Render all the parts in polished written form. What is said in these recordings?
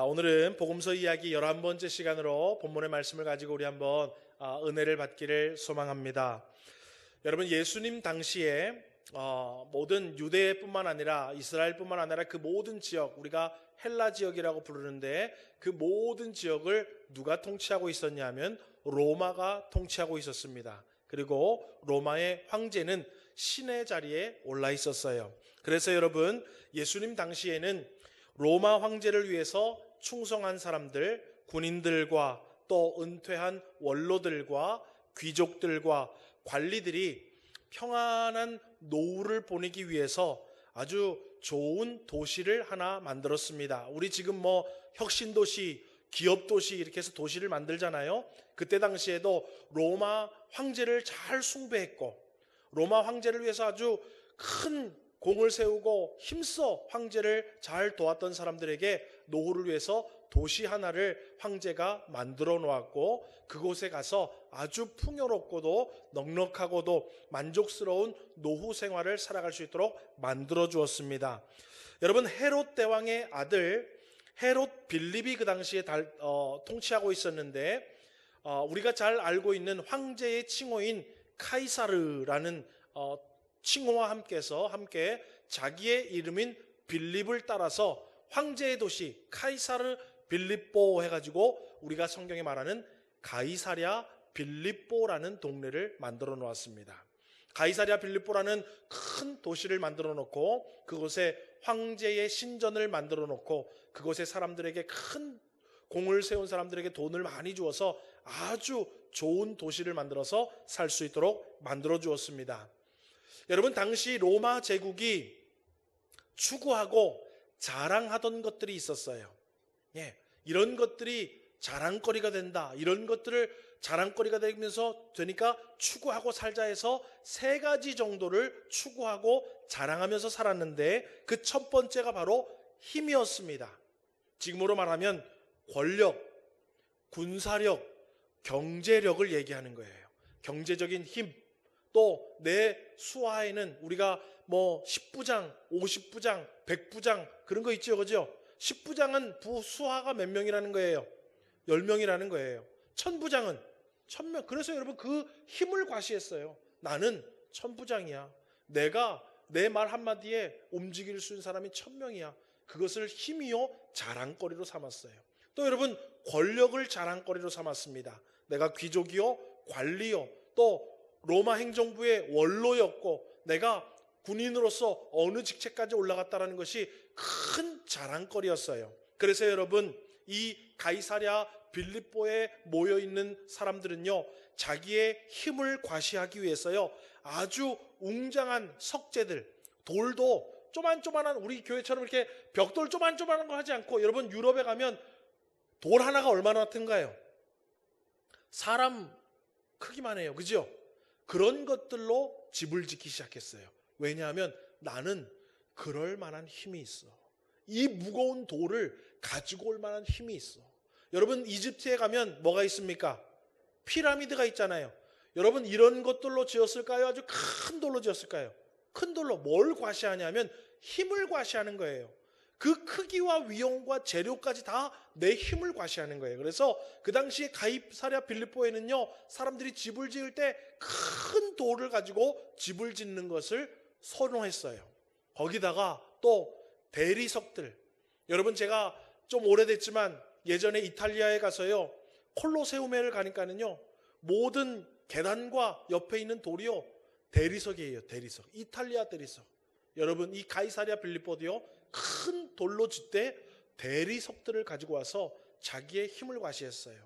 오늘은 복음서 이야기 11번째 시간으로 본문의 말씀을 가지고 우리 한번 은혜를 받기를 소망합니다. 여러분, 예수님 당시에 모든 유대뿐만 아니라 이스라엘뿐만 아니라 그 모든 지역, 우리가 헬라 지역이라고 부르는데 그 모든 지역을 누가 통치하고 있었냐면 로마가 통치하고 있었습니다. 그리고 로마의 황제는 신의 자리에 올라 있었어요. 그래서 여러분, 예수님 당시에는 로마 황제를 위해서 충성한 사람들, 군인들과 또 은퇴한 원로들과 귀족들과 관리들이 평안한 노후를 보내기 위해서 아주 좋은 도시를 하나 만들었습니다. 우리 지금 혁신도시, 기업도시 이렇게 해서 도시를 만들잖아요. 그때 당시에도 로마 황제를 잘 숭배했고 로마 황제를 위해서 아주 큰 공을 세우고 힘써 황제를 잘 도왔던 사람들에게 노후를 위해서 도시 하나를 황제가 만들어 놓았고 그곳에 가서 아주 풍요롭고도 넉넉하고도 만족스러운 노후 생활을 살아갈 수 있도록 만들어 주었습니다. 여러분, 헤롯 대왕의 아들 헤롯 빌립이 그 당시에 통치하고 있었는데 우리가 잘 알고 있는 황제의 칭호인 카이사르라는 칭호와 함께 자기의 이름인 빌립을 따라서 황제의 도시 카이사르 빌립보 해가지고 우리가 성경에 말하는 가이사랴 빌립보라는 동네를 만들어 놓았습니다. 가이사랴 빌립보라는 큰 도시를 만들어 놓고 그곳에 황제의 신전을 만들어 놓고 그곳에 사람들에게 큰 공을 세운 사람들에게 돈을 많이 주어서 아주 좋은 도시를 만들어서 살 수 있도록 만들어 주었습니다. 여러분, 당시 로마 제국이 추구하고 자랑하던 것들이 있었어요. 이런 것들이 자랑거리가 된다. 이런 것들을 자랑거리가 되니까 추구하고 살자 해서 3가지 정도를 추구하고 자랑하면서 살았는데 그 첫 번째가 바로 힘이었습니다. 지금으로 말하면 권력, 군사력, 경제력을 얘기하는 거예요. 경제적인 힘. 또 내 수하에는 우리가 10부장, 50부장, 100부장 그런 거 있죠, 그죠? 10부장은 부수하가 몇 명이라는 거예요? 10명이라는 거예요. 1000부장은 1000명. 그래서 여러분, 그 힘을 과시했어요. 나는 1000부장이야. 내가 내 말 한마디에 움직일 수 있는 사람이 1000명이야. 그것을 힘이요 자랑거리로 삼았어요. 또 여러분, 권력을 자랑거리로 삼았습니다. 내가 귀족이요, 관리요, 또 로마 행정부의 원로였고 내가 군인으로서 어느 직책까지 올라갔다라는 것이 큰 자랑거리였어요. 그래서 여러분, 이 가이사랴 빌립보에 모여있는 사람들은요, 자기의 힘을 과시하기 위해서요, 아주 웅장한 석재들, 돌도 조만조만한, 우리 교회처럼 이렇게 벽돌 조만조만한 거 하지 않고, 여러분 유럽에 가면 돌 하나가 얼마나 큰가요? 사람 크기만 해요. 그죠? 그런 것들로 집을 짓기 시작했어요. 왜냐하면 나는 그럴 만한 힘이 있어. 이 무거운 돌을 가지고 올 만한 힘이 있어. 여러분, 이집트에 가면 뭐가 있습니까? 피라미드가 있잖아요. 여러분, 이런 것들로 지었을까요? 아주 큰 돌로 지었을까요? 큰 돌로 뭘 과시하냐면 힘을 과시하는 거예요. 그 크기와 위용과 재료까지 다 내 힘을 과시하는 거예요. 그래서 그 당시에 가이사랴 빌립보에는요, 사람들이 집을 지을 때 큰 돌을 가지고 집을 짓는 것을 선호했어요. 거기다가 또 대리석들. 여러분, 제가 좀 오래됐지만 예전에 이탈리아에 가서요, 콜로세움에를 가니까는요, 모든 계단과 옆에 있는 돌이요, 대리석이에요. 대리석. 이탈리아 대리석. 여러분, 이 가이사랴 빌립보도요, 큰 돌로 짓되 대리석들을 가지고 와서 자기의 힘을 과시했어요.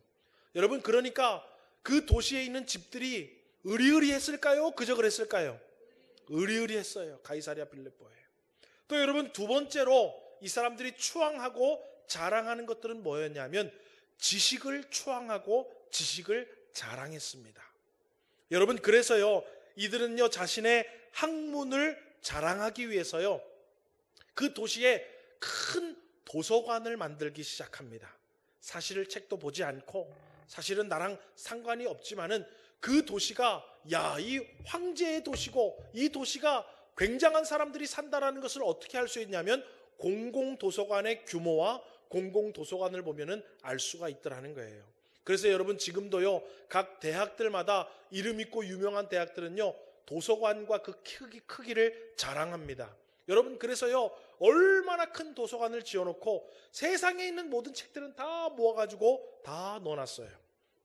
여러분, 그러니까 그 도시에 있는 집들이 의리의리했을까요? 그저 그랬을까요? 의리의리했어요. 가이사랴 빌립보에. 또 여러분, 두 번째로 이 사람들이 추앙하고 자랑하는 것들은 뭐였냐면 지식을 추앙하고 지식을 자랑했습니다. 여러분, 그래서요, 이들은요, 자신의 학문을 자랑하기 위해서요, 그 도시에 큰 도서관을 만들기 시작합니다. 사실을 책도 보지 않고 사실은 나랑 상관이 없지만은 그 도시가 이 황제의 도시고 이 도시가 굉장한 사람들이 산다라는 것을 어떻게 할 수 있냐면 공공도서관의 규모와 공공도서관을 보면은 알 수가 있더라는 거예요. 그래서 여러분 지금도요, 각 대학들마다 이름 있고 유명한 대학들은요, 도서관과 그 크기를 자랑합니다. 여러분, 그래서요, 얼마나 큰 도서관을 지어놓고 세상에 있는 모든 책들은 다 모아가지고 다 넣어놨어요.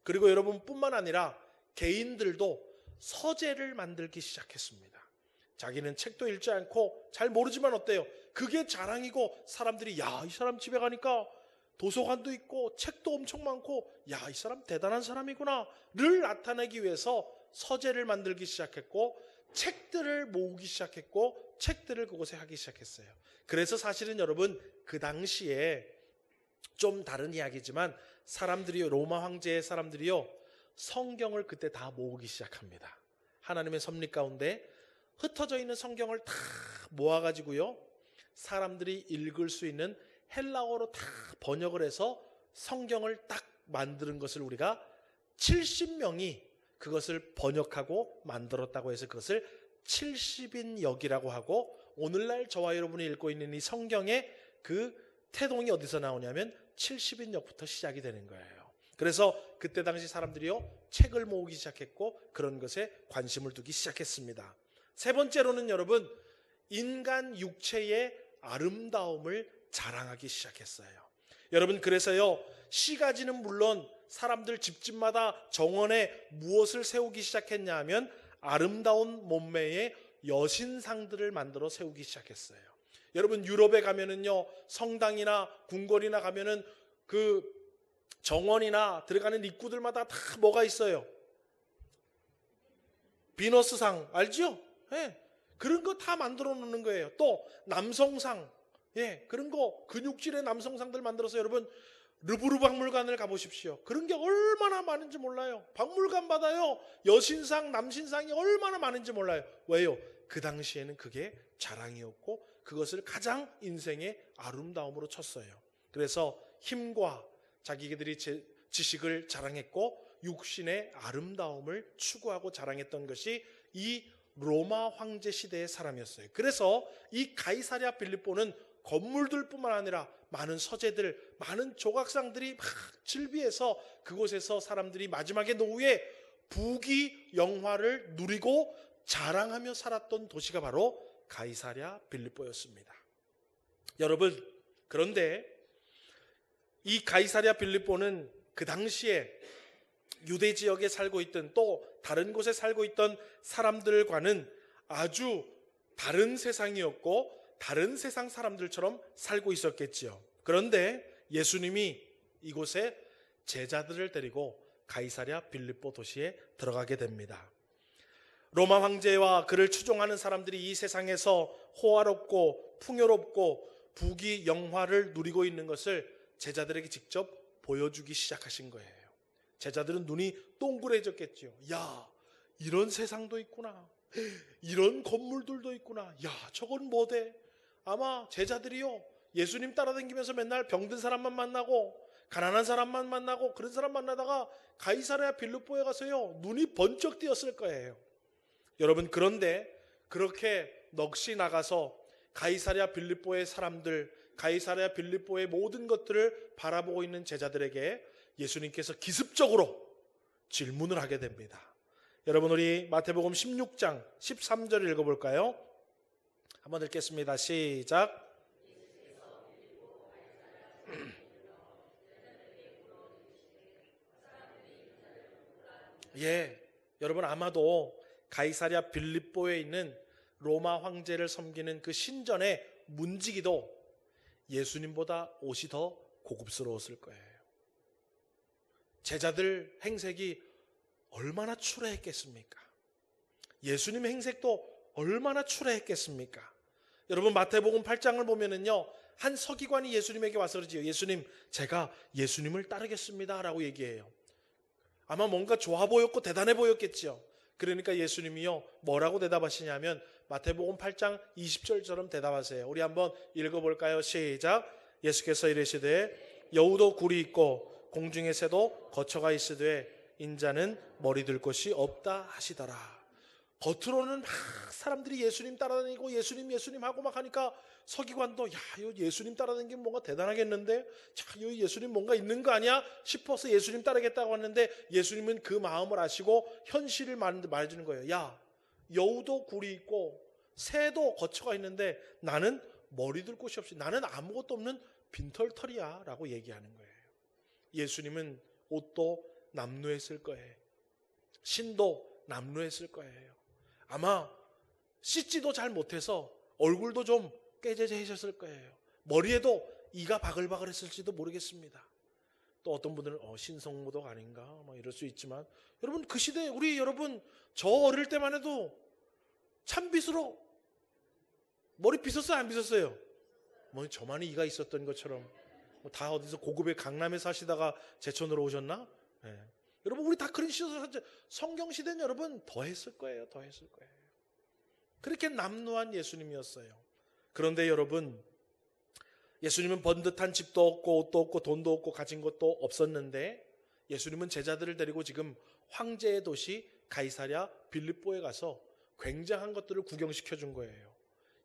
그리고 여러분뿐만 아니라 개인들도 서재를 만들기 시작했습니다. 자기는 책도 읽지 않고 잘 모르지만 어때요? 그게 자랑이고 사람들이 야, 이 사람 집에 가니까 도서관도 있고 책도 엄청 많고 야, 이 사람 대단한 사람이구나를 나타내기 위해서 서재를 만들기 시작했고 책들을 모으기 시작했고 책들을 그곳에 하기 시작했어요. 그래서 사실은 여러분 그 당시에 좀 다른 이야기지만 사람들이요, 로마 황제의 사람들이요, 성경을 그때 다 모으기 시작합니다. 하나님의 섭리 가운데 흩어져 있는 성경을 다 모아가지고요, 사람들이 읽을 수 있는 헬라어로 다 번역을 해서 성경을 딱 만드는 것을 우리가 70명이 그것을 번역하고 만들었다고 해서 그것을 70인역이라고 하고, 오늘날 저와 여러분이 읽고 있는 이 성경의 그 태동이 어디서 나오냐면 70인역부터 시작이 되는 거예요. 그래서 그때 당시 사람들이요, 책을 모으기 시작했고 그런 것에 관심을 두기 시작했습니다. 세 번째로는 여러분, 인간 육체의 아름다움을 자랑하기 시작했어요. 여러분, 그래서요, 시가지는 물론 사람들 집집마다 정원에 무엇을 세우기 시작했냐 하면 아름다운 몸매의 여신상들을 만들어 세우기 시작했어요. 여러분, 유럽에 가면은요, 성당이나 궁궐이나 가면은 그 정원이나 들어가는 입구들마다 다 뭐가 있어요? 비너스상 알죠? 예, 그런 거 다 만들어 놓는 거예요. 또 남성상, 예, 그런 거 근육질의 남성상들 만들어서 여러분 르브르 박물관을 가보십시오. 그런 게 얼마나 많은지 몰라요. 박물관마다요, 여신상, 남신상이 얼마나 많은지 몰라요. 왜요? 그 당시에는 그게 자랑이었고 그것을 가장 인생의 아름다움으로 쳤어요. 그래서 힘과 자기들이 지식을 자랑했고 육신의 아름다움을 추구하고 자랑했던 것이 이 로마 황제 시대의 사람이었어요. 그래서 이 가이사랴 빌립보는 건물들뿐만 아니라 많은 서재들, 많은 조각상들이 막 즐비해서 그곳에서 사람들이 마지막에 노후에 부귀영화를 누리고 자랑하며 살았던 도시가 바로 가이사랴 빌립보였습니다. 여러분, 그런데 이 가이사랴 빌립보는 그 당시에 유대 지역에 살고 있던 또 다른 곳에 살고 있던 사람들과는 아주 다른 세상이었고 다른 세상 사람들처럼 살고 있었겠지요. 그런데 예수님이 이곳에 제자들을 데리고 가이사랴 빌립보 도시에 들어가게 됩니다. 로마 황제와 그를 추종하는 사람들이 이 세상에서 호화롭고 풍요롭고 부귀영화를 누리고 있는 것을 제자들에게 직접 보여주기 시작하신 거예요. 제자들은 눈이 동그래졌겠지요. 야, 이런 세상도 있구나. 이런 건물들도 있구나. 야, 저건 뭐대? 아마 제자들이요, 예수님 따라다니면서 맨날 병든 사람만 만나고 가난한 사람만 만나고 그런 사람 만나다가 가이사랴 빌립보에 가서요, 눈이 번쩍 뜨였을 거예요. 여러분, 그런데 그렇게 넋이 나가서 가이사랴 빌립보의 사람들, 가이사랴 빌립보의 모든 것들을 바라보고 있는 제자들에게 예수님께서 기습적으로 질문을 하게 됩니다. 여러분, 우리 마태복음 16장 13절 읽어볼까요? 한번 읽겠습니다. 시작. 예, 여러분 아마도 가이사랴 빌립보에 있는 로마 황제를 섬기는 그 신전의 문지기도 예수님보다 옷이 더 고급스러웠을 거예요. 제자들 행색이 얼마나 추레했겠습니까? 예수님의 행색도 얼마나 추레했겠습니까? 여러분, 마태복음 8장을 보면은요, 한 서기관이 예수님에게 와서 그러지요. 예수님, 제가 예수님을 따르겠습니다 라고 얘기해요. 아마 뭔가 좋아 보였고 대단해 보였겠지요. 그러니까 예수님이요, 뭐라고 대답하시냐면 마태복음 8장 20절처럼 대답하세요. 우리 한번 읽어볼까요? 시작. 예수께서 이르시되 여우도 굴이 있고 공중의 새도 거처가 있으되 인자는 머리 둘 곳이 없다 하시더라. 겉으로는 막 사람들이 예수님 따라다니고 예수님 하고 막 하니까 서기관도 야, 이거 예수님 따라다니면 뭔가 대단하겠는데? 자, 이 예수님 뭔가 있는 거 아니야? 싶어서 예수님 따르겠다고 하는데 예수님은 그 마음을 아시고 현실을 말해주는 거예요. 야, 여우도 굴이 있고 새도 거처가 있는데 나는 머리 둘 곳이 없이 나는 아무것도 없는 빈털털이야 라고 얘기하는 거예요. 예수님은 옷도 남루했을 거예요. 신도 남루했을 거예요. 아마 씻지도 잘 못해서 얼굴도 좀 깨재재해졌을 거예요. 머리에도 이가 바글바글 했을지도 모르겠습니다. 또 어떤 분들은 신성모독 아닌가 뭐 이럴 수 있지만 여러분 그 시대에 우리 여러분 저 어릴 때만 해도 찬빗으로 머리 빗었어요 안 빗었어요? 뭐 저만이 이가 있었던 것처럼 다 어디서 고급의 강남에 사시다가 제천으로 오셨나? 네. 여러분 우리 다 그런 시대에서 성경 시대는 여러분 더 했을 거예요. 더 했을 거예요. 그렇게 남루한 예수님이었어요. 그런데 여러분 예수님은 번듯한 집도 없고 옷도 없고 돈도 없고 가진 것도 없었는데 예수님은 제자들을 데리고 지금 황제의 도시 가이사랴 빌립보에 가서 굉장한 것들을 구경시켜 준 거예요.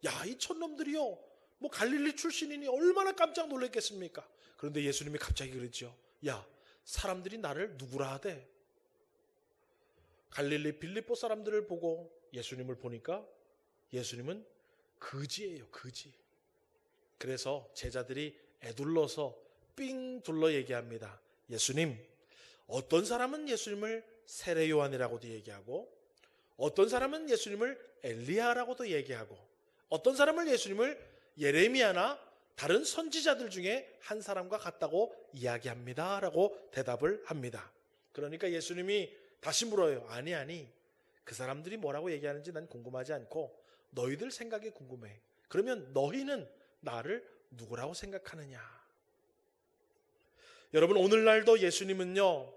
야, 이 촌놈들이요 뭐 갈릴리 출신이니 얼마나 깜짝 놀랐겠습니까? 그런데 예수님이 갑자기 그러죠. 야, 사람들이 나를 누구라 하대? 갈릴리 빌립보 사람들을 보고 예수님을 보니까 예수님은 거지예요, 거지. 그래서 제자들이 애둘러서 삥 둘러 얘기합니다. 예수님, 어떤 사람은 예수님을 세례 요한이라고도 얘기하고 어떤 사람은 예수님을 엘리야라고도 얘기하고 어떤 사람은 예수님을 예레미야나 다른 선지자들 중에 한 사람과 같다고 이야기합니다 라고 대답을 합니다. 그러니까 예수님이 다시 물어요. 아니 그 사람들이 뭐라고 얘기하는지 난 궁금하지 않고 너희들 생각이 궁금해. 그러면 너희는 나를 누구라고 생각하느냐? 여러분 오늘날도 예수님은요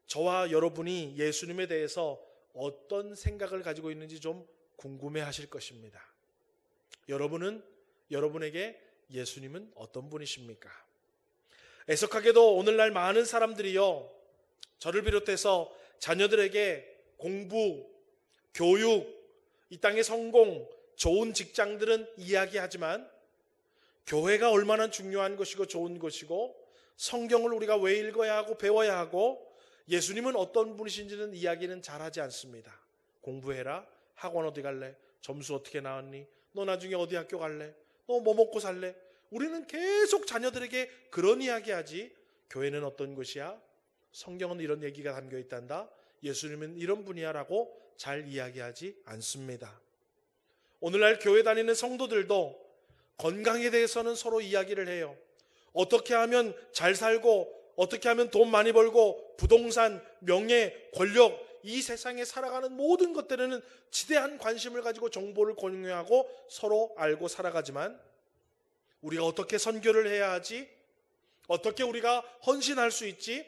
저와 여러분이 예수님에 대해서 어떤 생각을 가지고 있는지 좀 궁금해 하실 것입니다. 여러분은 여러분에게 예수님은 어떤 분이십니까? 애석하게도 오늘날 많은 사람들이요 저를 비롯해서 자녀들에게 공부, 교육, 이 땅의 성공, 좋은 직장들은 이야기하지만 교회가 얼마나 중요한 것이고 좋은 것이고 성경을 우리가 왜 읽어야 하고 배워야 하고 예수님은 어떤 분이신지는 이야기는 잘하지 않습니다. 공부해라. 학원 어디 갈래? 점수 어떻게 나왔니? 너 나중에 어디 학교 갈래? 너 뭐 먹고 살래? 우리는 계속 자녀들에게 그런 이야기하지. 교회는 어떤 것이야? 성경은 이런 얘기가 담겨 있단다. 예수님은 이런 분이야 라고 잘 이야기하지 않습니다. 오늘날 교회 다니는 성도들도 건강에 대해서는 서로 이야기를 해요. 어떻게 하면 잘 살고 어떻게 하면 돈 많이 벌고 부동산, 명예, 권력 이 세상에 살아가는 모든 것들에는 지대한 관심을 가지고 정보를 공유하고 서로 알고 살아가지만 우리가 어떻게 선교를 해야 하지? 어떻게 우리가 헌신할 수 있지?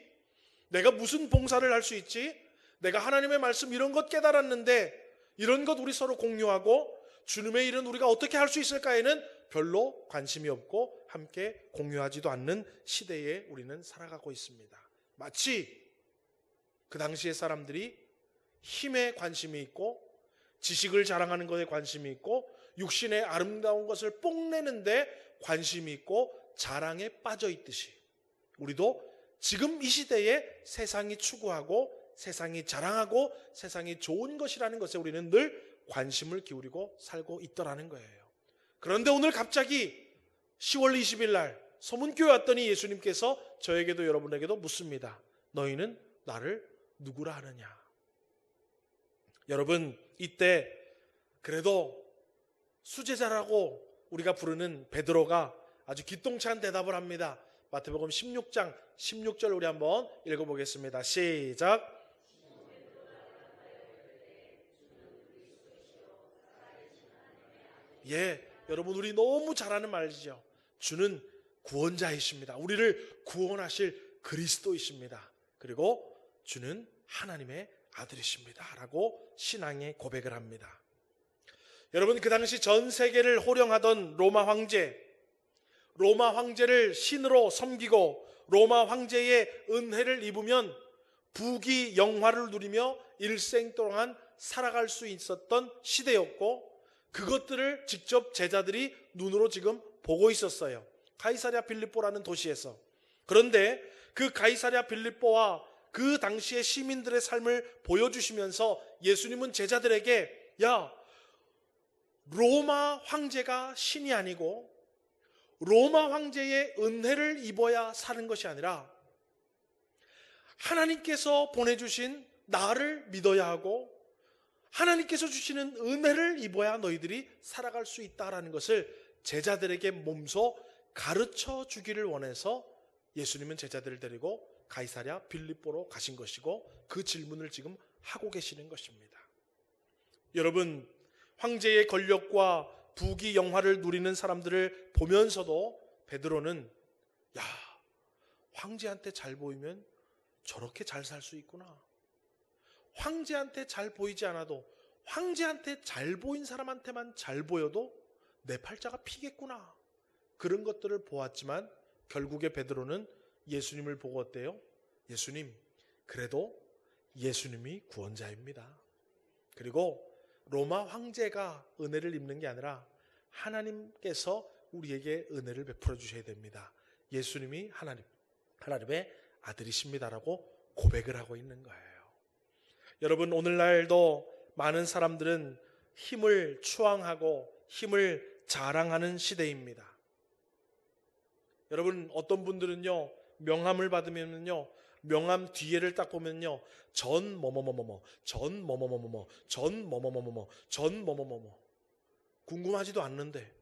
내가 무슨 봉사를 할 수 있지? 내가 하나님의 말씀 이런 것 깨달았는데 이런 것 우리 서로 공유하고 주님의 일은 우리가 어떻게 할 수 있을까에는 별로 관심이 없고 함께 공유하지도 않는 시대에 우리는 살아가고 있습니다. 마치 그 당시의 사람들이 힘에 관심이 있고 지식을 자랑하는 것에 관심이 있고 육신의 아름다운 것을 뽐내는데 관심이 있고 자랑에 빠져 있듯이 우리도 지금 이 시대에 세상이 추구하고 세상이 자랑하고 세상이 좋은 것이라는 것에 우리는 늘 관심을 기울이고 살고 있더라는 거예요. 그런데 오늘 갑자기 10월 20일 날 서문교회 왔더니 예수님께서 저에게도 여러분에게도 묻습니다. 너희는 나를 누구라 하느냐? 여러분 이때 그래도 수제자라고 우리가 부르는 베드로가 아주 기똥찬 대답을 합니다. 마태복음 16장 16절 우리 한번 읽어보겠습니다. 시작. 예, 여러분 우리 너무 잘 아는 말이죠. 주는 구원자이십니다. 우리를 구원하실 그리스도이십니다. 그리고 주는 하나님의 아들이십니다 라고 신앙의 고백을 합니다. 여러분 그 당시 전 세계를 호령하던 로마 황제를 신으로 섬기고 로마 황제의 은혜를 입으면 부귀 영화를 누리며 일생 동안 살아갈 수 있었던 시대였고 그것들을 직접 제자들이 눈으로 지금 보고 있었어요. 가이사랴 빌립보라는 도시에서. 그런데 그 가이사랴 빌립보와 그 당시의 시민들의 삶을 보여주시면서 예수님은 제자들에게 야, 로마 황제가 신이 아니고 로마 황제의 은혜를 입어야 사는 것이 아니라 하나님께서 보내주신 나를 믿어야 하고 하나님께서 주시는 은혜를 입어야 너희들이 살아갈 수 있다라는 것을 제자들에게 몸소 가르쳐 주기를 원해서 예수님은 제자들을 데리고 가이사랴 빌립보로 가신 것이고 그 질문을 지금 하고 계시는 것입니다. 여러분, 황제의 권력과 부귀 영화를 누리는 사람들을 보면서도 베드로는 야, 황제한테 잘 보이면 저렇게 잘 살 수 있구나. 황제한테 잘 보이지 않아도 황제한테 잘 보인 사람한테만 잘 보여도 내 팔자가 피겠구나. 그런 것들을 보았지만 결국에 베드로는 예수님을 보고 어때요? 예수님, 그래도 예수님이 구원자입니다. 그리고 로마 황제가 은혜를 입는 게 아니라 하나님께서 우리에게 은혜를 베풀어 주셔야 됩니다. 예수님이 하나님의 아들이십니다라고 고백을 하고 있는 거예요. 여러분, 오늘날도 많은 사람들은 힘을 추앙하고 힘을 자랑하는 시대입니다. 여러분, 어떤 분들은요, 명함을 받으면요, 명함 뒤에를 딱 보면요, 전 뭐뭐뭐뭐뭐, 전 뭐뭐뭐뭐뭐, 전 뭐뭐뭐뭐뭐, 전 뭐뭐뭐뭐. 궁금하지도 않는데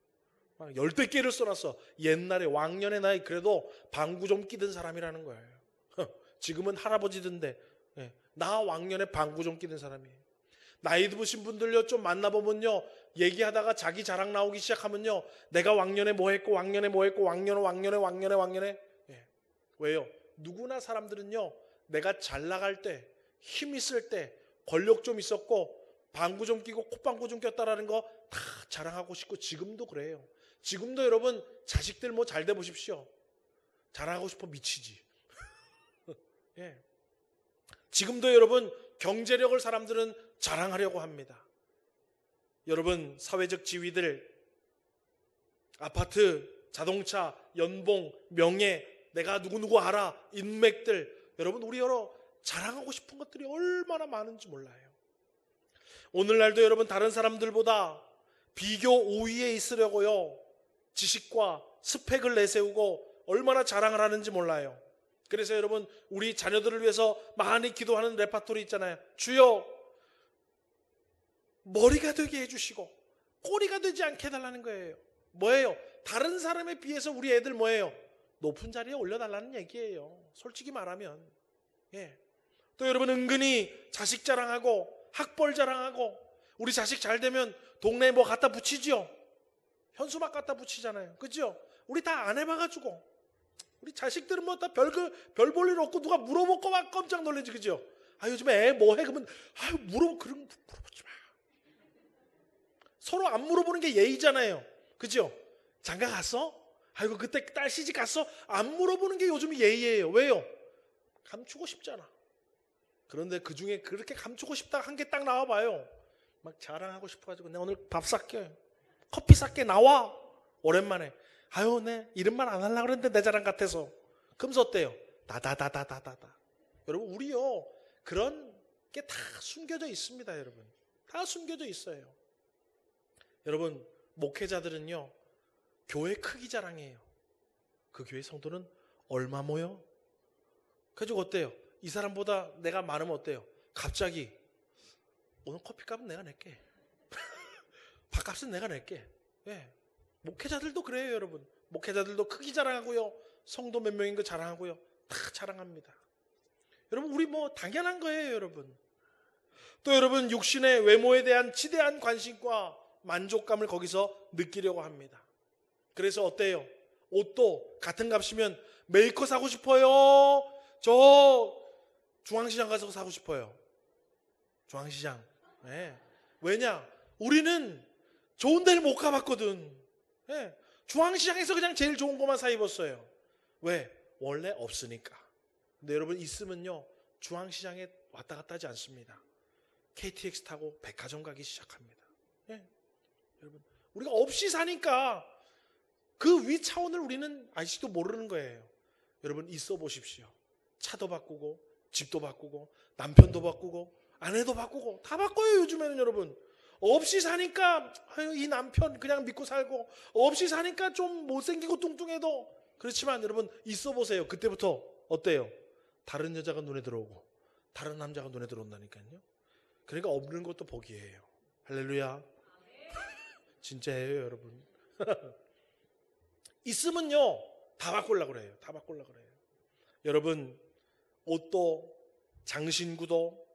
막 열댓 개를 써놨어. 옛날에 왕년의 나이 그래도 방구 좀 끼던 사람이라는 거예요. 지금은 할아버지던데 나 왕년에 방구 좀 끼던 사람이에요. 나이 드신 분들요 좀 만나보면요, 얘기하다가 자기 자랑 나오기 시작하면요, 내가 왕년에 뭐 했고 왕년에 뭐 했고 왕년에 왜요? 누구나 사람들은요, 내가 잘 나갈 때, 힘 있을 때, 권력 좀 있었고 방구 좀 끼고 콧방구 좀 꼈다라는 거 다 자랑하고 싶고, 지금도 그래요. 지금도 여러분 자식들 뭐 잘 돼 보십시오. 자랑하고 싶어 미치지. 예. 지금도 여러분 경제력을 사람들은 자랑하려고 합니다. 여러분, 사회적 지위들, 아파트, 자동차, 연봉, 명예, 내가 누구누구 알아, 인맥들, 여러분 우리 여러 자랑하고 싶은 것들이 얼마나 많은지 몰라요. 오늘날도 여러분 다른 사람들보다 비교 우위에 있으려고요, 지식과 스펙을 내세우고 얼마나 자랑을 하는지 몰라요. 그래서 여러분, 우리 자녀들을 위해서 많이 기도하는 레파토리 있잖아요. 주여 머리가 되게 해주시고 꼬리가 되지 않게 해달라는 거예요. 뭐예요? 다른 사람에 비해서 우리 애들 뭐예요? 높은 자리에 올려달라는 얘기예요. 솔직히 말하면. 예. 또 여러분, 은근히 자식 자랑하고 학벌 자랑하고, 우리 자식 잘 되면 동네에 뭐 갖다 붙이죠. 현수막 갖다 붙이잖아요. 그죠? 우리 다 안 해봐가지고 우리 자식들은 뭐 다 별 볼 일 없고 누가 물어보고 막 깜짝 놀라지. 그죠? 아, 요즘에 애 뭐 해? 그러면 그런 거 물어보지 마. 서로 안 물어보는 게 예의잖아요. 그죠? 장가 갔어? 아이고 그때 딸 시집 갔어? 안 물어보는 게 요즘 예의예요. 왜요? 감추고 싶잖아. 그런데 그 중에 그렇게 감추고 싶다 한 게 딱 나와봐요. 막 자랑하고 싶어가지고 내가 오늘 밥 쌀게, 커피 쌀게, 나와. 오랜만에. 아유, 내 이름만 안 하려고 그랬는데 내 자랑 같아서. 그러면서 어때요? 다다다다다다다. 여러분, 우리요 그런 게 다 숨겨져 있습니다. 여러분, 다 숨겨져 있어요. 여러분, 목회자들은요 교회 크기 자랑해요. 그 교회 성도는 얼마 모여? 그래가지고 어때요? 이 사람보다 내가 많으면 어때요? 갑자기 오늘 커피값은 내가 낼게. 밥값은 내가 낼게. 예. 목회자들도 그래요. 여러분, 목회자들도 크기 자랑하고요, 성도 몇 명인 거 자랑하고요, 다 자랑합니다. 여러분, 우리 뭐 당연한 거예요. 여러분, 또 여러분 육신의 외모에 대한 지대한 관심과 만족감을 거기서 느끼려고 합니다. 그래서 어때요? 옷도 같은 값이면 메이커 사고 싶어요. 저 중앙시장 가서 사고 싶어요. 중앙시장. 네. 왜냐? 우리는 좋은 데를 못 가봤거든. 네. 중앙시장에서 그냥 제일 좋은 것만 사 입었어요. 왜? 원래 없으니까. 근데 여러분 있으면요, 중앙시장에 왔다 갔다 하지 않습니다. KTX 타고 백화점 가기 시작합니다. 예. 여러분, 우리가 없이 사니까 그 위 차원을 우리는 아직도 모르는 거예요. 여러분, 있어 보십시오. 차도 바꾸고 집도 바꾸고 남편도 바꾸고 아내도 바꾸고 다 바꿔요. 요즘에는 여러분. 없이 사니까 이 남편 그냥 믿고 살고, 없이 사니까 좀 못생기고 뚱뚱해도, 그렇지만 여러분 있어 보세요. 그때부터 어때요? 다른 여자가 눈에 들어오고 다른 남자가 눈에 들어온다니까요. 그러니까 없는 것도 복이에요. 할렐루야. 진짜예요, 여러분. 있으면요 다 바꾸려고 그래요. 다 바꾸려고 그래요. 여러분, 옷도 장신구도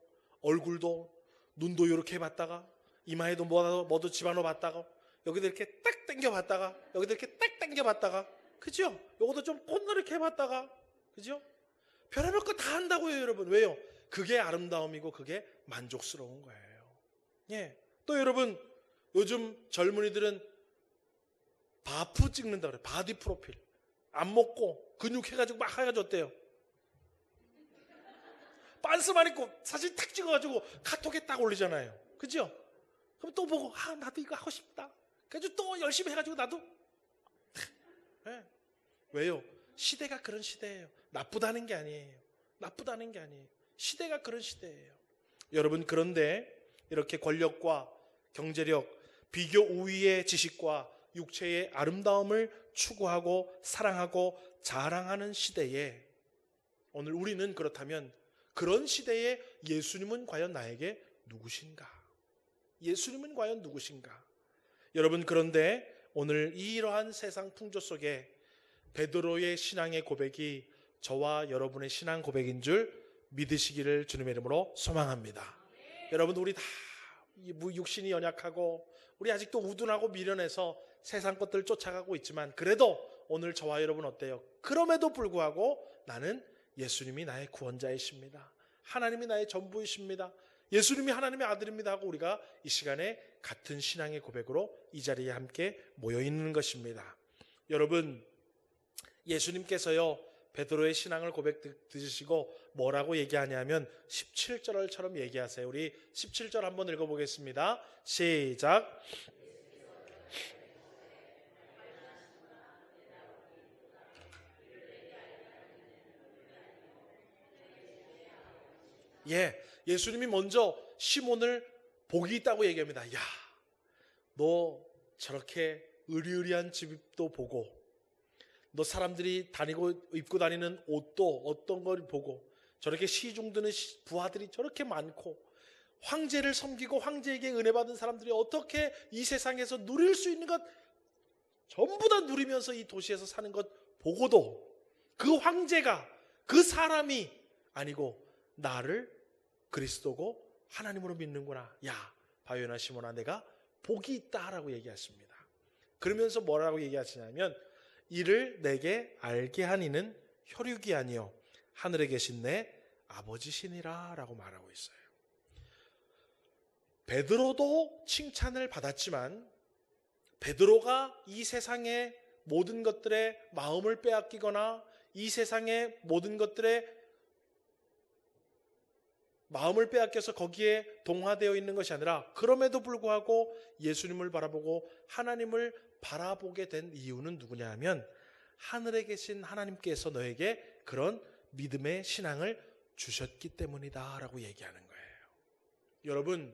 얼굴도 눈도 이렇게 봤다가 이마에도 뭐도 집어넣어 봤다가 여기도 이렇게 딱 당겨봤다가 여기도 이렇게 딱 당겨봤다가, 그죠? 요것도 좀 콧노랗게 해봤다가, 그죠? 별의별 거 다 한다고요, 여러분. 왜요? 그게 아름다움이고 그게 만족스러운 거예요. 예. 또 여러분, 요즘 젊은이들은 바프 찍는다 그래요. 바디 프로필. 안 먹고 근육 해가지고 막 해가지고 어때요? 빤스만 입고 사진 탁 찍어가지고 카톡에 딱 올리잖아요. 그죠? 그럼 또 보고 나도 이거 하고 싶다. 그래서 또 열심히 해가지고 나도. 네. 왜요? 시대가 그런 시대예요. 나쁘다는 게 아니에요. 나쁘다는 게 아니에요. 시대가 그런 시대예요. 여러분, 그런데 이렇게 권력과 경제력, 비교 우위의 지식과 육체의 아름다움을 추구하고 사랑하고 자랑하는 시대에 오늘 우리는 그렇다면 그런 시대에 예수님은 과연 나에게 누구신가? 예수님은 과연 누구신가? 여러분, 그런데 오늘 이러한 세상 풍조 속에 베드로의 신앙의 고백이 저와 여러분의 신앙 고백인 줄 믿으시기를 주님의 이름으로 소망합니다. 여러분, 우리 다 육신이 연약하고 우리 아직도 우둔하고 미련해서 세상 것들 쫓아가고 있지만, 그래도 오늘 저와 여러분 어때요? 그럼에도 불구하고 나는 예수님이 나의 구원자이십니다. 하나님이 나의 전부이십니다. 예수님이 하나님의 아들입니다 하고 우리가 이 시간에 같은 신앙의 고백으로 이 자리에 함께 모여 있는 것입니다. 여러분, 예수님께서요 베드로의 신앙을 고백 들으시고 뭐라고 얘기하냐면 17절처럼 얘기하세요. 우리 17절 한번 읽어보겠습니다. 시작. 예수님이 먼저 시몬을 복이 있다고 얘기합니다. 야, 너 저렇게 의리의리한 집도 보고, 너 사람들이 입고 다니는 옷도 어떤 걸 보고, 저렇게 시중 드는 부하들이 저렇게 많고, 황제를 섬기고 황제에게 은혜 받은 사람들이 어떻게 이 세상에서 누릴 수 있는 것 전부 다 누리면서 이 도시에서 사는 것 보고도 그 황제가, 그 사람이 아니고 나를 그리스도고 하나님으로 믿는구나. 야, 바요나 시몬아, 내가 복이 있다라고 얘기하십니다. 그러면서 뭐라고 얘기하시냐면 이를 내게 알게 한 이는 혈육이 아니요 하늘에 계신 내 아버지시니라 라고 말하고 있어요. 베드로도 칭찬을 받았지만 베드로가 이 세상의 모든 것들에 마음을 빼앗기거나 이 세상의 모든 것들에 마음을 빼앗겨서 거기에 동화되어 있는 것이 아니라, 그럼에도 불구하고 예수님을 바라보고 하나님을 바라보게 된 이유는 누구냐 하면 하늘에 계신 하나님께서 너에게 그런 믿음의 신앙을 주셨기 때문이다 라고 얘기하는 거예요. 여러분,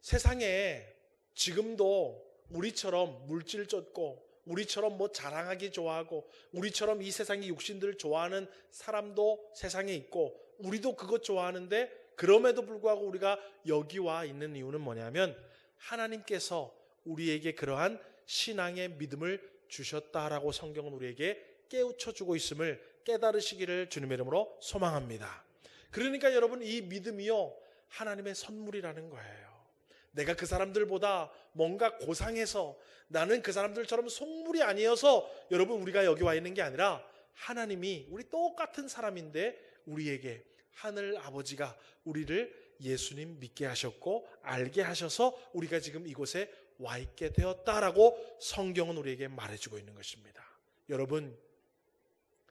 세상에 지금도 우리처럼 물질 쫓고 우리처럼 뭐 자랑하기 좋아하고 우리처럼 이 세상의 육신들을 좋아하는 사람도 세상에 있고 우리도 그것 좋아하는데, 그럼에도 불구하고 우리가 여기 와 있는 이유는 뭐냐면 하나님께서 우리에게 그러한 신앙의 믿음을 주셨다라고 성경은 우리에게 깨우쳐주고 있음을 깨달으시기를 주님의 이름으로 소망합니다. 그러니까 여러분, 이 믿음이요 하나님의 선물이라는 거예요. 내가 그 사람들보다 뭔가 고상해서 나는 그 사람들처럼 속물이 아니어서 여러분 우리가 여기 와 있는 게 아니라 하나님이 우리 똑같은 사람인데 우리에게 하늘 아버지가 우리를 예수님 믿게 하셨고 알게 하셔서 우리가 지금 이곳에 와 있게 되었다라고 성경은 우리에게 말해주고 있는 것입니다. 여러분,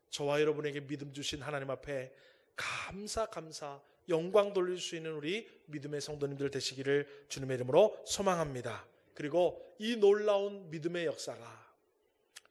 저와 여러분에게 믿음 주신 하나님 앞에 감사 영광 돌릴 수 있는 우리 믿음의 성도님들 되시기를 주님의 이름으로 소망합니다. 그리고 이 놀라운 믿음의 역사가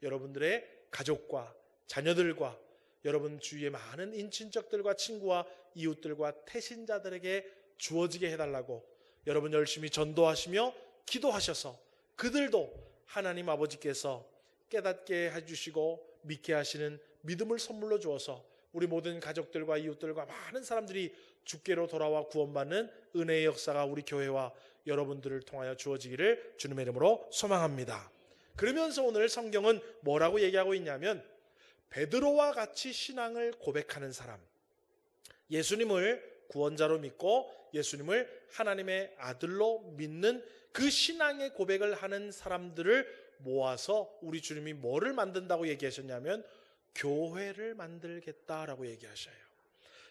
여러분들의 가족과 자녀들과 여러분 주위의 많은 인친척들과 친구와 이웃들과 태신자들에게 주어지게 해달라고 여러분 열심히 전도하시며 기도하셔서 그들도 하나님 아버지께서 깨닫게 해주시고 믿게 하시는 믿음을 선물로 주어서 우리 모든 가족들과 이웃들과 많은 사람들이 주께로 돌아와 구원받는 은혜의 역사가 우리 교회와 여러분들을 통하여 주어지기를 주님의 이름으로 소망합니다. 그러면서 오늘 성경은 뭐라고 얘기하고 있냐면 베드로와 같이 신앙을 고백하는 사람, 예수님을 구원자로 믿고 예수님을 하나님의 아들로 믿는 그 신앙의 고백을 하는 사람들을 모아서 우리 주님이 뭐를 만든다고 얘기하셨냐면 교회를 만들겠다라고 얘기하셔요.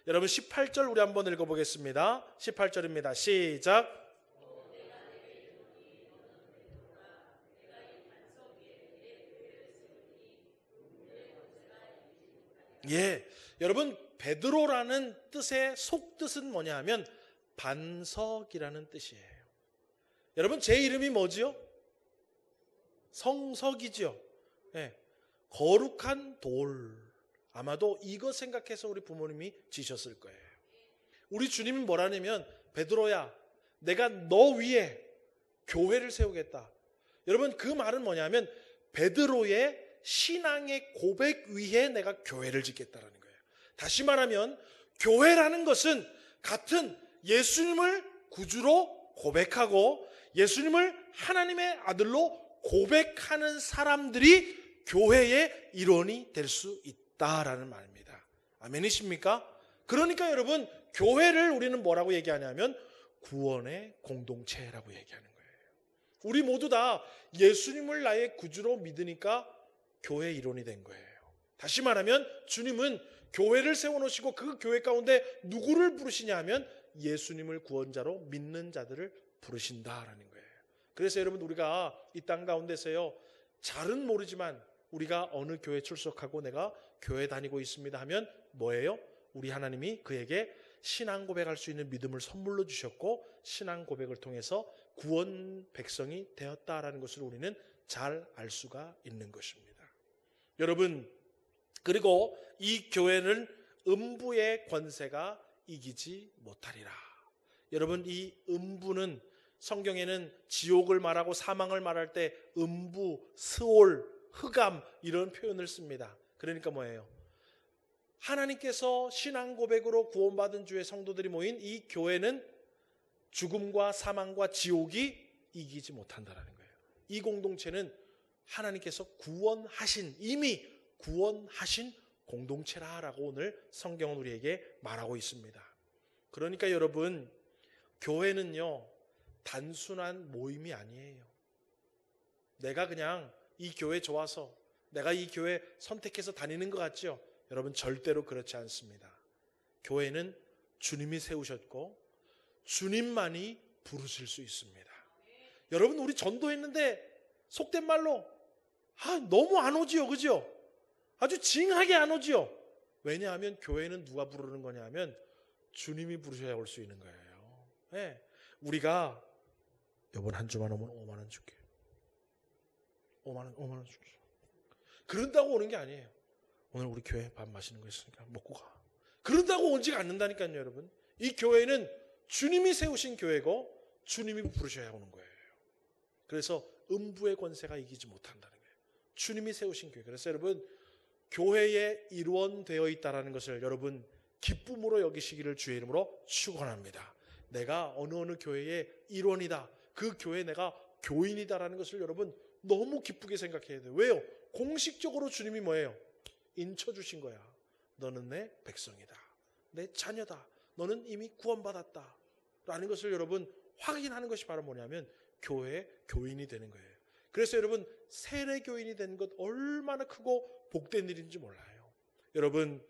여러분 18절 우리 한번 읽어보겠습니다. 18절입니다. 시작. 예, 여러분 베드로라는 뜻의 속뜻은 뭐냐 하면 반석이라는 뜻이에요. 여러분 제 이름이 뭐지요? 성석이죠. 예, 거룩한 돌. 아마도 이거 생각해서 우리 부모님이 지셨을 거예요. 우리 주님이 뭐라냐면 베드로야 내가 너 위에 교회를 세우겠다. 여러분 그 말은 뭐냐면 베드로의 신앙의 고백 위에 내가 교회를 짓겠다라는 거예요. 다시 말하면 교회라는 것은 같은 예수님을 구주로 고백하고 예수님을 하나님의 아들로 고백하는 사람들이 교회의 일원이 될 수 있다라는 말입니다. 아멘이십니까? 그러니까 여러분 교회를 우리는 뭐라고 얘기하냐면 구원의 공동체라고 얘기하는 거예요. 우리 모두 다 예수님을 나의 구주로 믿으니까 교회 일원이 된 거예요. 다시 말하면 주님은 교회를 세워놓으시고 그 교회 가운데 누구를 부르시냐 하면 예수님을 구원자로 믿는 자들을 부르신다라는 거예요. 그래서 여러분 우리가 이 땅 가운데서요 잘은 모르지만 우리가 어느 교회 출석하고 내가 교회 다니고 있습니다 하면 뭐예요? 우리 하나님이 그에게 신앙 고백할 수 있는 믿음을 선물로 주셨고 신앙 고백을 통해서 구원 백성이 되었다라는 것을 우리는 잘 알 수가 있는 것입니다. 여러분 그리고 이 교회는 음부의 권세가 이기지 못하리라. 여러분 이 음부는 성경에는 지옥을 말하고 사망을 말할 때 음부, 스올, 흑암 이런 표현을 씁니다. 그러니까 뭐예요? 하나님께서 신앙 고백으로 구원받은 주의 성도들이 모인 이 교회는 죽음과 사망과 지옥이 이기지 못한다는 거예요. 이 공동체는 하나님께서 구원하신 이미 구원하신 공동체라라고 오늘 성경은 우리에게 말하고 있습니다. 그러니까 여러분 교회는요 단순한 모임이 아니에요. 내가 그냥 이 교회 좋아서 내가 이 교회 선택해서 다니는 것 같죠? 여러분 절대로 그렇지 않습니다. 교회는 주님이 세우셨고 주님만이 부르실 수 있습니다. 여러분 우리 전도했는데 속된 말로 너무 안 오지요, 그죠? 아주 징하게 안 오지요. 왜냐하면 교회는 누가 부르는 거냐 하면 주님이 부르셔야 올 수 있는 거예요. 네. 우리가 이번 한 주만 오면 5만 원 줄게. 5만 원 줄게. 그런다고 오는 게 아니에요. 오늘 우리 교회 밥 맛있는 거 있으니까 먹고 가. 그런다고 오지가 않는다니까요, 여러분. 이 교회는 주님이 세우신 교회고 주님이 부르셔야 오는 거예요. 그래서 음부의 권세가 이기지 못한다는 거예요. 주님이 세우신 교회. 그래서 여러분 교회에 일원되어 있다는 것을 여러분 기쁨으로 여기시기를 주의 이름으로 축원합니다. 내가 어느 교회의 일원이다. 그 교회에 내가 교인이다라는 것을 여러분 너무 기쁘게 생각해야 돼요. 왜요? 공식적으로 주님이 뭐예요? 인쳐주신 거야. 너는 내 백성이다. 내 자녀다. 너는 이미 구원받았다. 라는 것을 여러분 확인하는 것이 바로 뭐냐면 교회의 교인이 되는 거예요. 그래서 여러분 세례교인이 되는 것 얼마나 크고 복된 일인지 몰라요. 여러분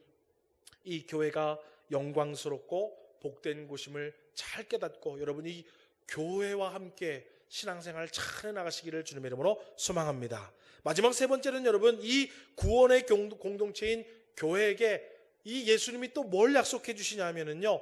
이 교회가 영광스럽고 복된 곳임을 잘 깨닫고 여러분 이 교회와 함께 신앙생활을 잘 해나가시기를 주님의 이름으로 소망합니다. 마지막 세 번째는 여러분 이 구원의 공동체인 교회에게 이 예수님이 또 뭘 약속해 주시냐면요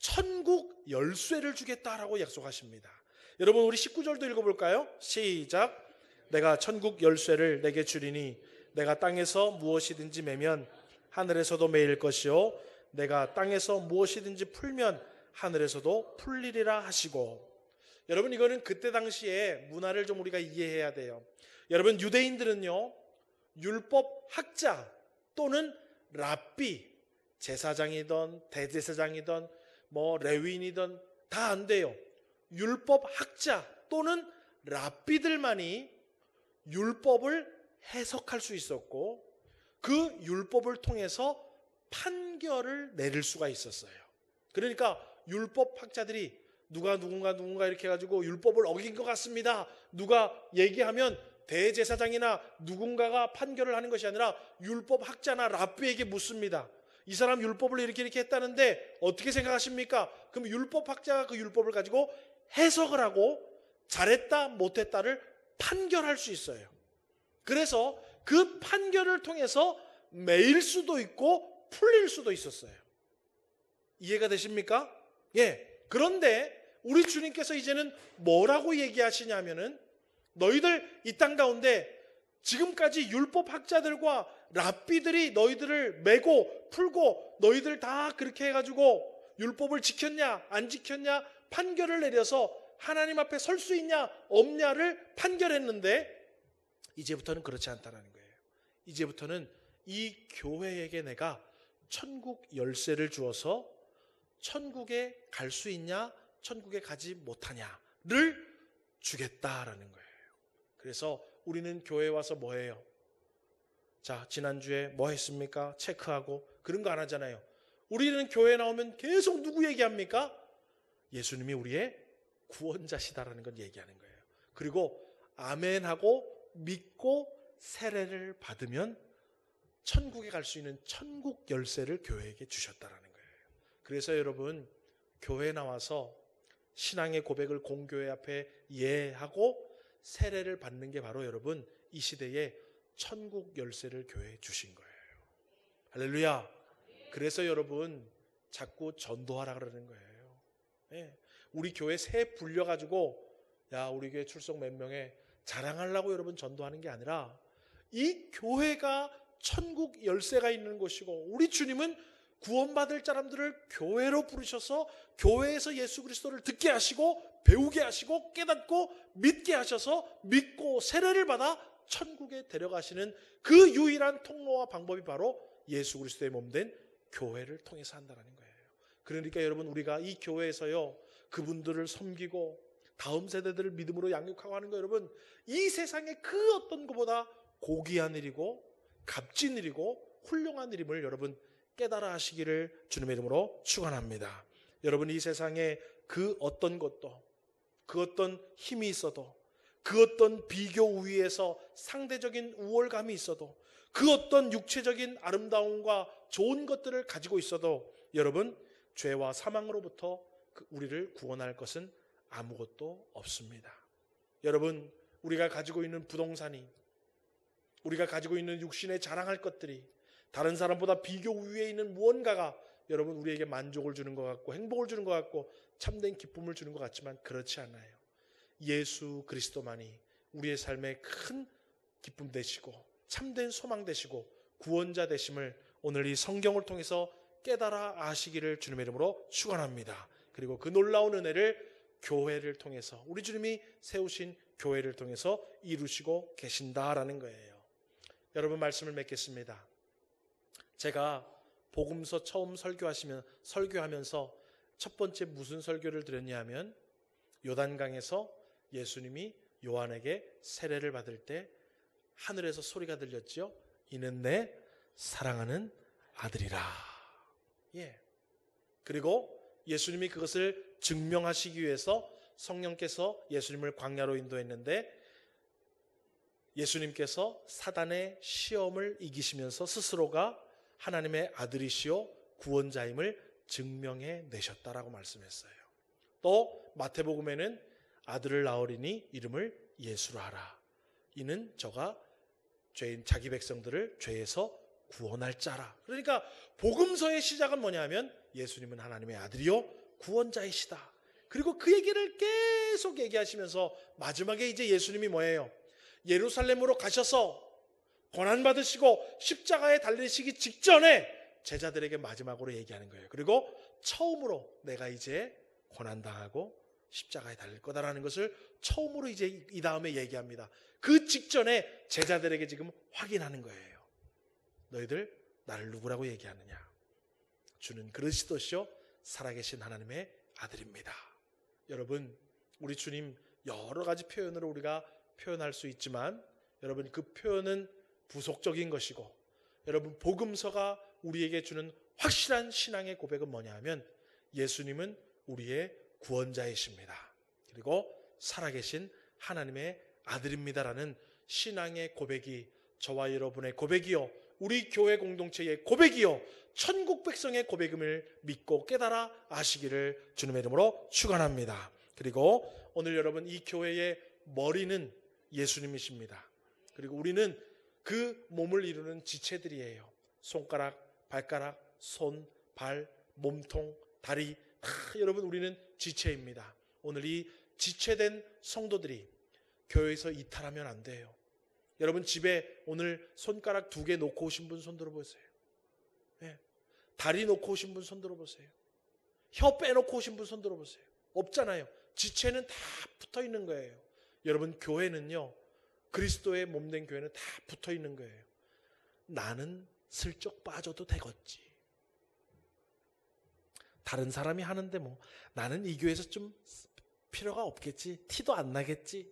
천국 열쇠를 주겠다라고 약속하십니다. 여러분 우리 19절도 읽어볼까요? 시작. 내가 천국 열쇠를 내게 주리니 내가 땅에서 무엇이든지 매면 하늘에서도 매일 것이요 내가 땅에서 무엇이든지 풀면 하늘에서도 풀리리라 하시고. 여러분 이거는 그때 당시에 문화를 좀 우리가 이해해야 돼요. 여러분 유대인들은요 율법 학자 또는 랍비, 제사장이든 대제사장이든 뭐 레위인이든 다 안 돼요. 율법 학자 또는 랍비들만이 율법을 해석할 수 있었고 그 율법을 통해서 판결을 내릴 수가 있었어요. 그러니까 율법 학자들이 누군가 이렇게 해가지고 율법을 어긴 것 같습니다. 누가 얘기하면 대제사장이나 누군가가 판결을 하는 것이 아니라 율법 학자나 랍비에게 묻습니다. 이 사람 율법을 이렇게 했다는데 어떻게 생각하십니까? 그럼 율법 학자가 그 율법을 가지고 해석을 하고 잘했다 못했다를 판결할 수 있어요. 그래서 그 판결을 통해서 매일 수도 있고 풀릴 수도 있었어요. 이해가 되십니까? 예. 그런데 우리 주님께서 이제는 뭐라고 얘기하시냐면은 너희들 이 땅 가운데 지금까지 율법 학자들과 랍비들이 너희들을 매고 풀고 너희들 다 그렇게 해가지고 율법을 지켰냐 안 지켰냐 판결을 내려서 하나님 앞에 설 수 있냐 없냐를 판결했는데 이제부터는 그렇지 않다는 거예요. 이제부터는 이 교회에게 내가 천국 열쇠를 주어서 천국에 갈 수 있냐 천국에 가지 못하냐를 주겠다라는 거예요. 그래서 우리는 교회에 와서 뭐 해요? 자, 지난주에 뭐 했습니까? 체크하고 그런 거 안 하잖아요. 우리는 교회에 나오면 계속 누구 얘기합니까? 예수님이 우리의 구원자시다라는 건 얘기하는 거예요. 그리고 아멘하고 믿고 세례를 받으면 천국에 갈 수 있는 천국 열쇠를 교회에게 주셨다라는 거예요. 그래서 여러분 교회에 나와서 신앙의 고백을 공교회 앞에 예하고 세례를 받는 게 바로 여러분 이 시대에 천국 열쇠를 교회에 주신 거예요. 할렐루야. 그래서 여러분 자꾸 전도하라 그러는 거예요. 네. 우리 교회 새 불려가지고 야 우리 교회 출석 몇 명에 자랑하려고 여러분 전도하는 게 아니라 이 교회가 천국 열쇠가 있는 곳이고 우리 주님은 구원받을 사람들을 교회로 부르셔서 교회에서 예수 그리스도를 듣게 하시고 배우게 하시고 깨닫고 믿게 하셔서 믿고 세례를 받아 천국에 데려가시는 그 유일한 통로와 방법이 바로 예수 그리스도의 몸된 교회를 통해서 한다는 거예요. 그러니까 여러분 우리가 이 교회에서요 그분들을 섬기고 다음 세대들을 믿음으로 양육하고 하는 거 여러분 이 세상의 그 어떤 것보다 고귀한 일이고 값진 일이고 훌륭한 일임을 여러분 깨달아 하시기를 주님의 이름으로 축원합니다. 여러분 이 세상에 그 어떤 것도 그 어떤 힘이 있어도 그 어떤 비교 우위에서 상대적인 우월감이 있어도 그 어떤 육체적인 아름다움과 좋은 것들을 가지고 있어도 여러분 죄와 사망으로부터 우리를 구원할 것은 아무것도 없습니다. 여러분 우리가 가지고 있는 부동산이 우리가 가지고 있는 육신에 자랑할 것들이 다른 사람보다 비교 우위에 있는 무언가가 여러분 우리에게 만족을 주는 것 같고 행복을 주는 것 같고 참된 기쁨을 주는 것 같지만 그렇지 않아요. 예수 그리스도만이 우리의 삶에 큰 기쁨 되시고 참된 소망 되시고 구원자 되심을 오늘 이 성경을 통해서 깨달아 아시기를 주님의 이름으로 축원합니다. 그리고 그 놀라운 은혜를 교회를 통해서 우리 주님이 세우신 교회를 통해서 이루시고 계신다라는 거예요. 여러분 말씀을 맺겠습니다. 제가 복음서 처음 설교하면서 첫 번째 무슨 설교를 드렸냐 하면 요단강에서 예수님이 요한에게 세례를 받을 때 하늘에서 소리가 들렸죠. 이는 내 사랑하는 아들이라. 예. 그리고 예수님이 그것을 증명하시기 위해서 성령께서 예수님을 광야로 인도했는데 예수님께서 사단의 시험을 이기시면서 스스로가 하나님의 아들이시요 구원자임을 증명해 내셨다라고 말씀했어요. 또 마태복음에는 아들을 낳으리니 이름을 예수로 하라. 이는 저가 죄인 자기 백성들을 죄에서 구원할 자라. 그러니까 복음서의 시작은 뭐냐면 예수님은 하나님의 아들이요 구원자이시다. 그리고 그 얘기를 계속 얘기하시면서 마지막에 이제 예수님이 뭐예요? 예루살렘으로 가셔서 고난받으시고 십자가에 달리시기 직전에 제자들에게 마지막으로 얘기하는 거예요. 그리고 처음으로 내가 이제 고난당하고 십자가에 달릴 거다라는 것을 처음으로 이제 이 다음에 얘기합니다. 그 직전에 제자들에게 지금 확인하는 거예요. 너희들 나를 누구라고 얘기하느냐? 주는 그리스도시요 살아계신 하나님의 아들입니다. 여러분, 우리 주님 여러 가지 표현으로 우리가 표현할 수 있지만 여러분, 그 표현은 부속적인 것이고, 여러분, 복음서가 우리에게 주는 확실한 신앙의 고백은 뭐냐 하면 예수님은 우리의 구원자이십니다. 그리고 살아계신 하나님의 아들입니다라는 신앙의 고백이 저와 여러분의 고백이요, 우리 교회 공동체의 고백이요, 천국 백성의 고백임을 믿고 깨달아 아시기를 주님의 이름으로 축원합니다. 그리고 오늘 여러분, 이 교회의 머리는 예수님이십니다. 그리고 우리는 그 몸을 이루는 지체들이에요. 손가락, 발가락, 손, 발, 몸통, 다리, 다 여러분 우리는 지체입니다. 오늘 이 지체된 성도들이 교회에서 이탈하면 안 돼요. 여러분, 집에 오늘 손가락 2개 놓고 오신 분 손 들어보세요. 네. 다리 놓고 오신 분 손 들어보세요. 혀 빼놓고 오신 분 손 들어보세요. 없잖아요. 지체는 다 붙어 있는 거예요. 여러분, 교회는요, 그리스도의 몸된 교회는 다 붙어 있는 거예요. 나는 슬쩍 빠져도 되겠지. 다른 사람이 하는데 뭐 나는 이 교회에서 좀 필요가 없겠지. 티도 안 나겠지.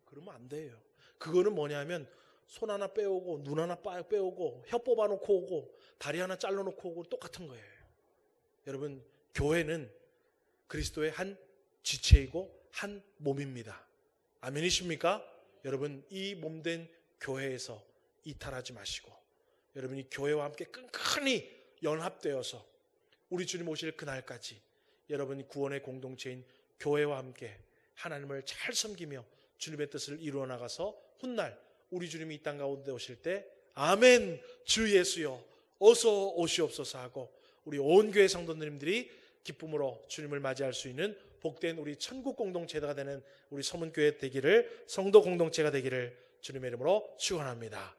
그러면 안 돼요. 그거는 뭐냐면 손 하나 빼오고 눈 하나 빼오고 혀 뽑아놓고 오고 다리 하나 잘라놓고 오고 똑같은 거예요. 여러분, 교회는 그리스도의 한 지체이고 한 몸입니다. 아멘이십니까? 여러분, 이 몸된 교회에서 이탈하지 마시고 여러분이 교회와 함께 끈끈이 연합되어서 우리 주님 오실 그날까지 여러분이 구원의 공동체인 교회와 함께 하나님을 잘 섬기며 주님의 뜻을 이루어 나가서 훗날 우리 주님이 이 땅 가운데 오실 때 아멘 주 예수여 어서 오시옵소서 하고 우리 온 교회 성도님들이 기쁨으로 주님을 맞이할 수 있는 복된 우리 천국 공동체가 되는 우리 서문교회 되기를, 성도 공동체가 되기를 주님의 이름으로 축원합니다.